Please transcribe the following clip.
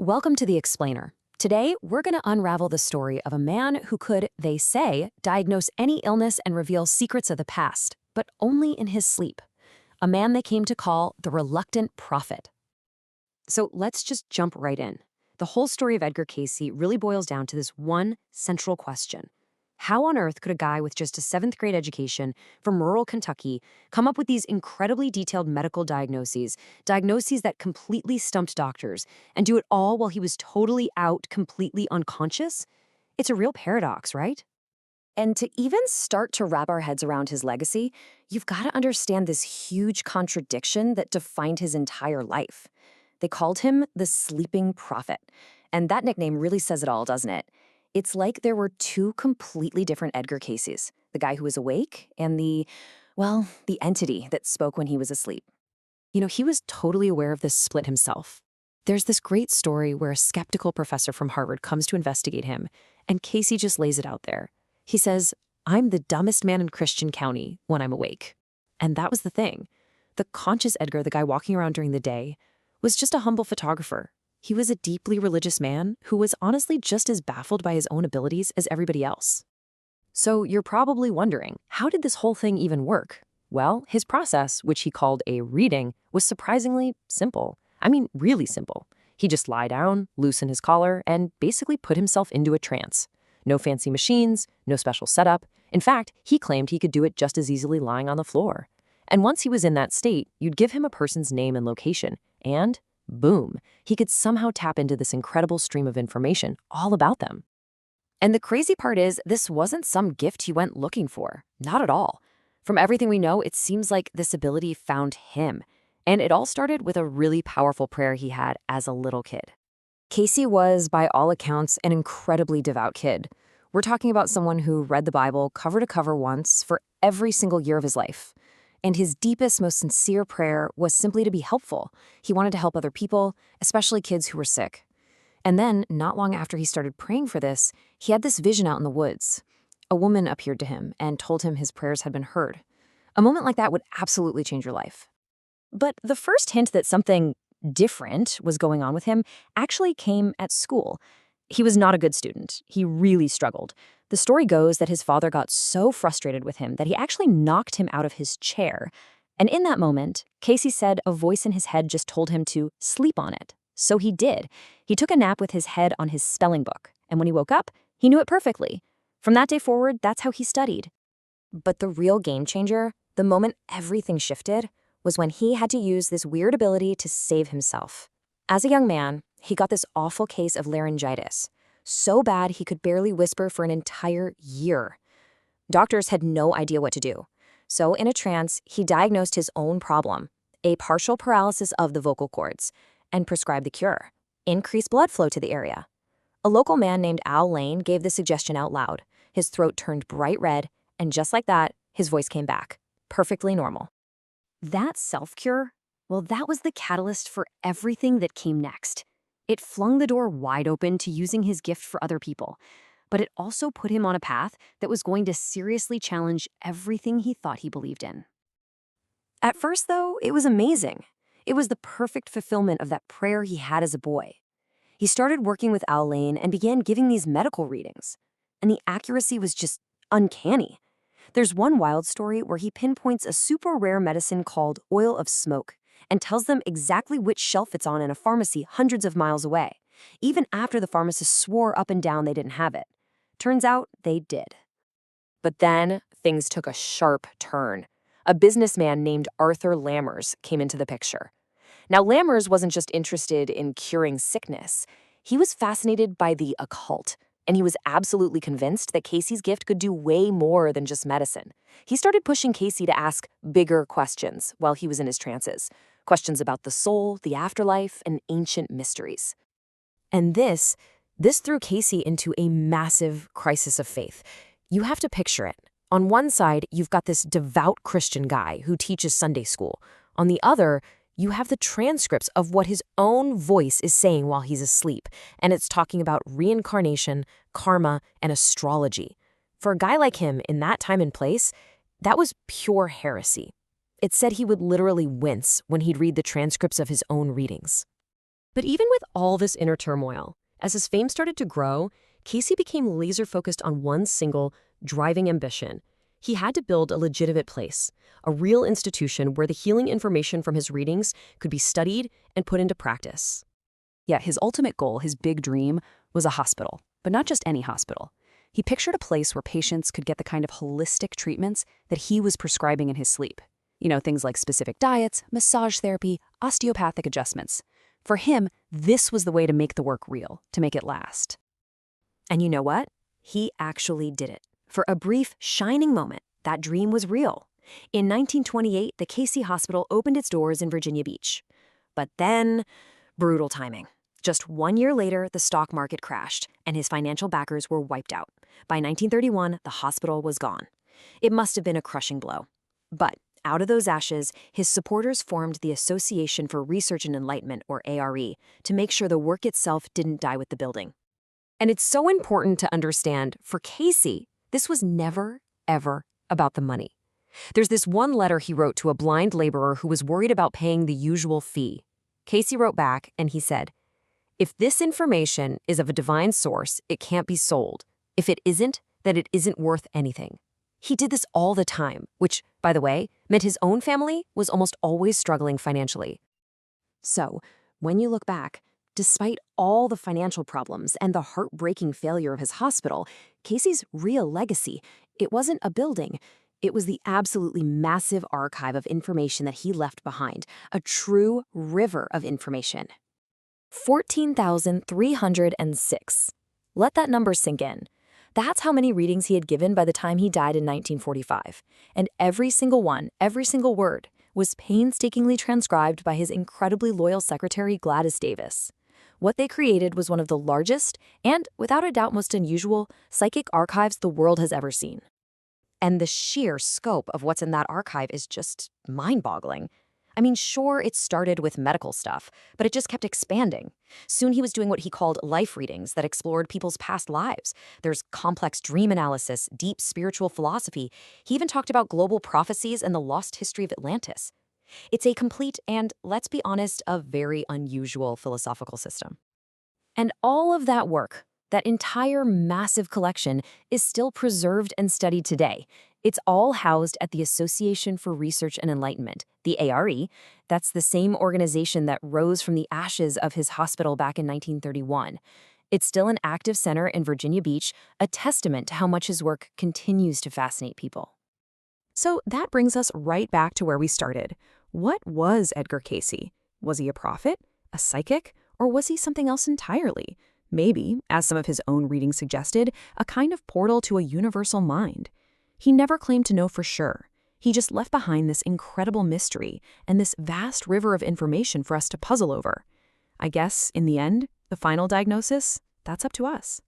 Welcome to The Explainer. Today, we're going to unravel the story of a man who could, they say, diagnose any illness and reveal secrets of the past, but only in his sleep. A man they came to call the Reluctant Prophet. So let's just jump right in. The whole story of Edgar Cayce really boils down to this one central question. How on earth could a guy with just a 7th grade education from rural Kentucky come up with these incredibly detailed medical diagnoses that completely stumped doctors, and do it all while he was totally out, completely unconscious? It's a real paradox, right? And to even start to wrap our heads around his legacy, you've got to understand this huge contradiction that defined his entire life. They called him the Sleeping Prophet, and that nickname really says it all, doesn't it? It's like there were two completely different Edgar Cayces, the guy who was awake and the entity that spoke when he was asleep. He was totally aware of this split himself. There's this great story where a skeptical professor from Harvard comes to investigate him, and Cayce just lays it out there. He says, "I'm the dumbest man in Christian County when I'm awake." And that was the thing. The conscious Edgar, the guy walking around during the day, was just a humble photographer. He was a deeply religious man who was honestly just as baffled by his own abilities as everybody else. So you're probably wondering, how did this whole thing even work? Well, his process, which he called a reading, was surprisingly simple. I mean, really simple. He just lie down, loosen his collar, and basically put himself into a trance. No fancy machines, no special setup. In fact, he claimed he could do it just as easily lying on the floor. And once he was in that state, you'd give him a person's name and location, and boom, he could somehow tap into this incredible stream of information all about them. And the crazy part is, this wasn't some gift he went looking for. Not at all. From everything we know, it seems like this ability found him. And it all started with a really powerful prayer he had as a little kid. Cayce was, by all accounts, an incredibly devout kid. We're talking about someone who read the Bible cover to cover once for every single year of his life. And his deepest, most sincere prayer was simply to be helpful. He wanted to help other people, especially kids who were sick. And then, not long after he started praying for this, he had this vision out in the woods. A woman appeared to him and told him his prayers had been heard. A moment like that would absolutely change your life. But the first hint that something different was going on with him actually came at school. He was not a good student. He really struggled. The story goes that his father got so frustrated with him that he actually knocked him out of his chair. And in that moment, Cayce said a voice in his head just told him to sleep on it. So he did. He took a nap with his head on his spelling book. And when he woke up, he knew it perfectly. From that day forward, that's how he studied. But the real game changer, the moment everything shifted, was when he had to use this weird ability to save himself. As a young man, he got this awful case of laryngitis. So bad he could barely whisper for an entire year. Doctors had no idea what to do. So in a trance, he diagnosed his own problem, a partial paralysis of the vocal cords, and prescribed the cure: increase blood flow to the area. A local man named A.R.E gave the suggestion out loud. His throat turned bright red, and just like that, his voice came back, perfectly normal. That self-cure, well, that was the catalyst for everything that came next. It flung the door wide open to using his gift for other people, but it also put him on a path that was going to seriously challenge everything he thought he believed in. At first, though, it was amazing. It was the perfect fulfillment of that prayer he had as a boy. He started working with A.R.E and began giving these medical readings, and the accuracy was just uncanny. There's one wild story where he pinpoints a super rare medicine called oil of smoke and tells them exactly which shelf it's on in a pharmacy hundreds of miles away, even after the pharmacist swore up and down they didn't have it. Turns out they did. But then things took a sharp turn. A businessman named Arthur Lammers came into the picture. Now, Lammers wasn't just interested in curing sickness. He was fascinated by the occult, and he was absolutely convinced that Cayce's gift could do way more than just medicine. He started pushing Cayce to ask bigger questions while he was in his trances. Questions about the soul, the afterlife, and ancient mysteries. And this threw Cayce into a massive crisis of faith. You have to picture it. On one side, you've got this devout Christian guy who teaches Sunday school. On the other, you have the transcripts of what his own voice is saying while he's asleep, and it's talking about reincarnation, karma, and astrology. For a guy like him in that time and place, that was pure heresy. It said he would literally wince when he'd read the transcripts of his own readings. But even with all this inner turmoil, as his fame started to grow, Cayce became laser-focused on one single, driving ambition. He had to build a legitimate place, a real institution where the healing information from his readings could be studied and put into practice. Yeah, his ultimate goal, his big dream, was a hospital, but not just any hospital. He pictured a place where patients could get the kind of holistic treatments that he was prescribing in his sleep. You know, things like specific diets, massage therapy, osteopathic adjustments. For him, this was the way to make the work real, to make it last. And you know what? He actually did it. For a brief, shining moment, that dream was real. In 1928, the Cayce Hospital opened its doors in Virginia Beach. But then, brutal timing. Just 1 year later, the stock market crashed, and his financial backers were wiped out. By 1931, the hospital was gone. It must have been a crushing blow. But out of those ashes, his supporters formed the Association for Research and Enlightenment, or A.R.E., to make sure the work itself didn't die with the building. And it's so important to understand, for Cayce, this was never, ever about the money. There's this one letter he wrote to a blind laborer who was worried about paying the usual fee. Cayce wrote back, and he said, "If this information is of a divine source, it can't be sold. If it isn't, then it isn't worth anything." He did this all the time, which, by the way, meant his own family was almost always struggling financially. So, when you look back, despite all the financial problems and the heartbreaking failure of his hospital, Cayce's real legacy, it wasn't a building. It was the absolutely massive archive of information that he left behind, a true river of information. 14,306. Let that number sink in. That's how many readings he had given by the time he died in 1945. And every single one, every single word, was painstakingly transcribed by his incredibly loyal secretary, Gladys Davis. What they created was one of the largest and, without a doubt, most unusual psychic archives the world has ever seen. And the sheer scope of what's in that archive is just mind-boggling. I mean, sure, it started with medical stuff, but it just kept expanding. Soon he was doing what he called life readings that explored people's past lives. There's complex dream analysis, deep spiritual philosophy. He even talked about global prophecies and the lost history of Atlantis. It's a complete and, let's be honest, a very unusual philosophical system. And all of that work, that entire massive collection, is still preserved and studied today. It's all housed at the Association for Research and Enlightenment, the A.R.E. That's the same organization that rose from the ashes of his hospital back in 1931. It's still an active center in Virginia Beach, a testament to how much his work continues to fascinate people. So that brings us right back to where we started. What was Edgar Cayce? Was he a prophet, a psychic, or was he something else entirely? Maybe, as some of his own readings suggested, a kind of portal to a universal mind. He never claimed to know for sure. He just left behind this incredible mystery and this vast river of information for us to puzzle over. I guess, in the end, the final diagnosis, that's up to us.